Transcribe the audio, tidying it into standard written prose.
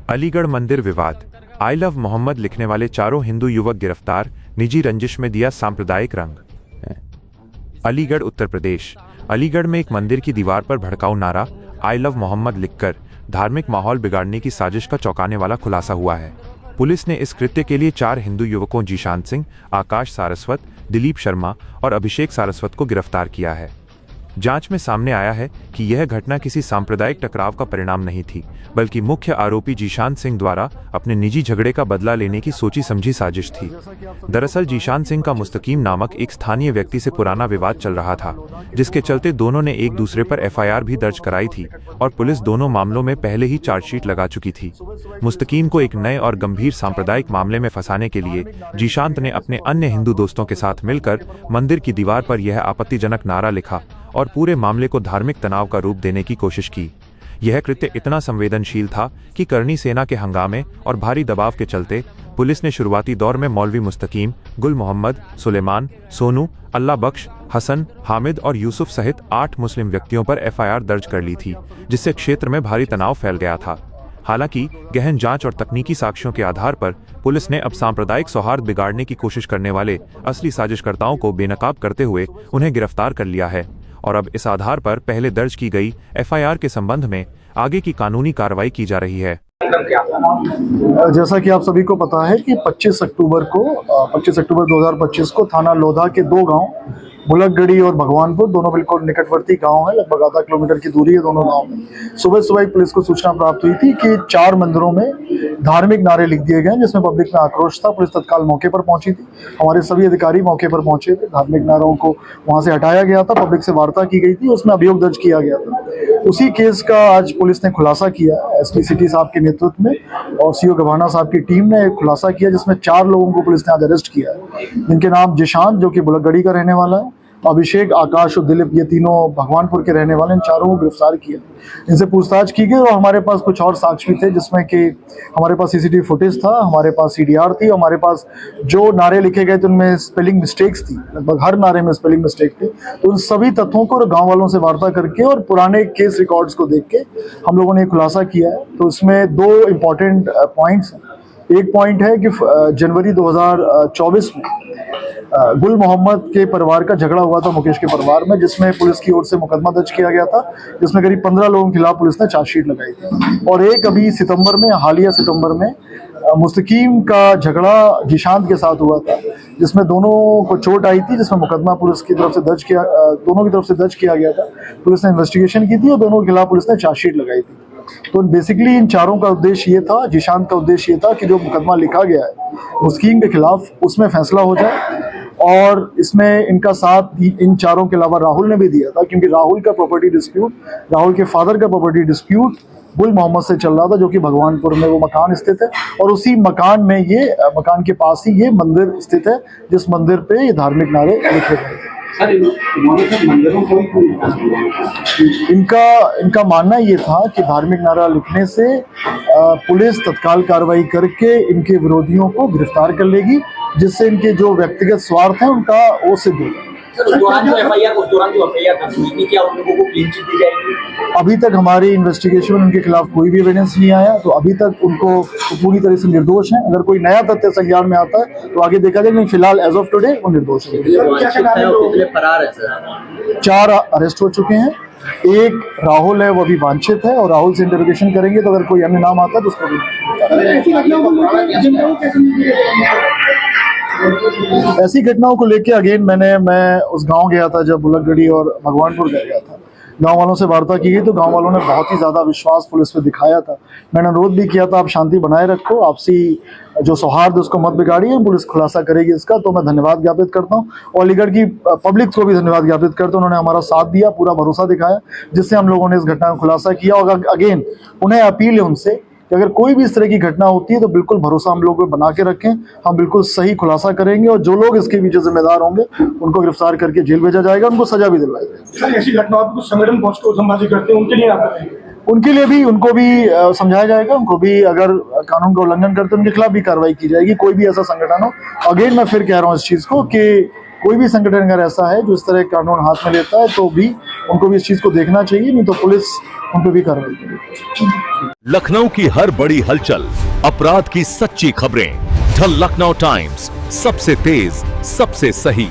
अलीगढ़ मंदिर विवाद। I love Mohammad लिखने वाले चारों हिंदू युवक गिरफ्तार, निजी रंजिश में दिया सांप्रदायिक रंग। अलीगढ़, उत्तर प्रदेश। अलीगढ़ में एक मंदिर की दीवार पर भड़काऊ नारा आई लव मोहम्मद लिखकर धार्मिक माहौल बिगाड़ने की साजिश का चौंकाने वाला खुलासा हुआ है। पुलिस ने इस कृत्य के लिए 4 हिंदू युवकों जीशान सिंह, आकाश सारस्वत, दिलीप शर्मा और अभिषेक सारस्वत को गिरफ्तार किया है। जांच में सामने आया है कि यह घटना किसी सांप्रदायिक टकराव का परिणाम नहीं थी, बल्कि मुख्य आरोपी जीशान सिंह द्वारा अपने निजी झगड़े का बदला लेने की सोची समझी साजिश थी। दरअसल जीशान सिंह का मुस्तकीम नामक एक स्थानीय व्यक्ति से पुराना विवाद चल रहा था, जिसके चलते दोनों ने एक दूसरे पर एफआईआर भी दर्ज कराई थी और पुलिस दोनों मामलों में पहले ही चार्जशीट लगा चुकी थी। मुस्तकीम को एक नए और गंभीर सांप्रदायिक मामले में फंसाने के लिए जीशांत ने अपने अन्य हिंदू दोस्तों के साथ मिलकर मंदिर की दीवार पर यह आपत्तिजनक नारा लिखा और पूरे मामले को धार्मिक तनाव का रूप देने की कोशिश की। यह कृत्य इतना संवेदनशील था कि करनी सेना के हंगामे और भारी दबाव के चलते पुलिस ने शुरुआती दौर में मौलवी मुस्तकीम, गुल मोहम्मद, सुलेमान, सोनू, अल्लाह बख्श, हसन, हामिद और यूसुफ सहित 8 मुस्लिम व्यक्तियों पर एफआईआर दर्ज कर ली थी, जिससे क्षेत्र में भारी तनाव फैल गया था। हालांकि गहन जांच और तकनीकी साक्ष्यों के आधार पर पुलिस ने अब सांप्रदायिक सौहार्द बिगाड़ने की कोशिश करने वाले असली साजिशकर्ताओं को बेनकाब करते हुए उन्हें गिरफ्तार कर लिया है और अब इस आधार पर पहले दर्ज की गई एफआईआर के संबंध में आगे की कानूनी कार्रवाई की जा रही है। जैसा कि आप सभी को पता है कि 25 अक्टूबर 2025 को थाना लोधा के 2 गांव बुलकगढ़ी और भगवानपुर, दोनों बिल्कुल निकटवर्ती गांव है, लगभग आधा किलोमीटर की दूरी है दोनों गांव में। सुबह सुबह पुलिस को सूचना प्राप्त हुई थी कि 4 मंदिरों में धार्मिक नारे लिख दिए गए, जिसमें पब्लिक में आक्रोश था। पुलिस तत्काल मौके पर पहुंची थी, हमारे सभी अधिकारी मौके पर पहुंचे थे। धार्मिक नारों को वहां से हटाया गया था, पब्लिक से वार्ता की गई थी, उसमें अभियोग दर्ज किया गया था। उसी केस का आज पुलिस ने खुलासा किया, एसपी सिटी साहब के नेतृत्व में और सीओ गभाना साहब की टीम ने खुलासा किया, जिसमें 4 लोगों को पुलिस ने आज अरेस्ट किया है, जिनके नाम जीशान, जो कि बुलकगढ़ी का रहने वाला है, अभिषेक, आकाश और दिलीप, ये तीनों भगवानपुर के रहने वाले, इन चारों को गिरफ्तार किया। इनसे पूछताछ की गई और हमारे पास कुछ और साक्ष्य भी थे, जिसमें कि हमारे पास सीसीटीवी फुटेज था, हमारे पास सीडीआर थी, हमारे पास जो नारे लिखे गए थे उनमें स्पेलिंग मिस्टेक्स थी, लगभग हर नारे में स्पेलिंग मिस्टेक थी। तो उन सभी तथ्यों को गाँव वालों से वार्ता करके और पुराने केस रिकॉर्ड्स को देख के हम लोगों ने खुलासा किया है। तो इसमें 2 इम्पॉर्टेंट पॉइंट्स हैं। एक पॉइंट है कि जनवरी 2024 में गुल मोहम्मद के परिवार का झगड़ा हुआ था मुकेश के परिवार में, जिसमें पुलिस की ओर से मुकदमा दर्ज किया गया था, जिसमें करीब 15 लोगों के खिलाफ पुलिस ने चार्जशीट लगाई थी। और एक अभी सितंबर में, हालिया सितंबर में मुस्तकीम का झगड़ा जीशांत के साथ हुआ था, जिसमें दोनों को चोट आई थी, जिसमें मुकदमा पुलिस की तरफ से दोनों की तरफ से दर्ज किया गया था। पुलिस ने इन्वेस्टिगेशन की थी और दोनों के खिलाफ पुलिस ने चार्जशीट लगाई थी। तो बेसिकली इन चारों का उद्देश्य ये था, जीशांत का उद्देश्य ये था कि जो मुकदमा लिखा गया है मुस्कीम के खिलाफ, उसमें फैसला हो जाए। और इसमें इनका साथ इन चारों के अलावा राहुल ने भी दिया था, क्योंकि राहुल का प्रॉपर्टी डिस्प्यूट, राहुल के फादर का प्रॉपर्टी डिस्प्यूट गुल मोहम्मद से चल रहा था, जो कि भगवानपुर में वो मकान स्थित है और उसी मकान में मकान के पास ही ये मंदिर स्थित है, जिस मंदिर पे ये धार्मिक नारे लिखे गए थे। इनका मानना ये था कि धार्मिक नारा लिखने से पुलिस तत्काल कार्रवाई करके इनके विरोधियों को गिरफ्तार कर लेगी, जिससे इनके जो व्यक्तिगत स्वार्थ हैं उनका वो सिद्ध होगा। उस दौरान जो एफआईआर दर्ज हुई थी, क्या उन लोगों को क्लीन चिट दी जाएगी? अभी तक हमारी इन्वेस्टिगेशन में उनके खिलाफ कोई भी एविडेंस नहीं आया, तो अभी तक उनको पूरी तरह से निर्दोष हैं। अगर कोई नया तथ्य संज्ञान में आता है तो आगे देखा जाएगा, फिलहाल एज ऑफ टुडे वो निर्दोष है। 4 अरेस्ट हो चुके हैं, एक राहुल है, वो अभी वांछित है और राहुल से इंटरोगेशन करेंगे, तो अगर कोई अन्य नाम आता है तो उसको भी। ऐसी घटनाओं को लेके अगेन मैं उस गांव गया था जब बुलकगढ़ी और भगवानपुर गया था। गांव वालों से वार्ता की गई तो गांव वालों ने बहुत ही ज़्यादा विश्वास पुलिस पे दिखाया था। मैंने अनुरोध भी किया था, आप शांति बनाए रखो, आपसी जो सौहार्द उसको मत बिगाड़िए, पुलिस खुलासा करेगी इसका। तो मैं धन्यवाद ज्ञापित करता हूँ और अलीगढ़ की पब्लिक को भी धन्यवाद ज्ञापित करता हूँ, उन्होंने हमारा साथ दिया, पूरा भरोसा दिखाया, जिससे हम लोगों ने इस घटना का खुलासा किया। और अगेन उन्हें अपील है उनसे कि अगर कोई भी इस तरह की घटना होती है तो बिल्कुल भरोसा हम लोग बना के रखें, हम बिल्कुल सही खुलासा करेंगे और जो लोग इसके पीछे जिम्मेदार होंगे उनको गिरफ्तार करके जेल भेजा जाएगा, उनको सजा भी दिलवाई जाएगी। ऐसी घटनाओं पर कुछ संगठन पहुंच कर संभाजी करते हैं, उनके लिए भी उनको भी समझाया जाएगा, उनको भी अगर कानून का उल्लंघन करते हैं उनके खिलाफ भी कार्रवाई की जाएगी, कोई भी ऐसा संगठन हो। अगेन मैं फिर कह रहा हूँ इस चीज़ को कि कोई भी संगठन अगर ऐसा है जो इस तरह का कानून हाथ में लेता है तो भी उनको भी इस चीज को देखना चाहिए, नहीं तो पुलिस उन पर भी कार्रवाई करेगी। लखनऊ की हर बड़ी हलचल, अपराध की सच्ची खबरें, द लखनऊ टाइम्स, सबसे तेज, सबसे सही।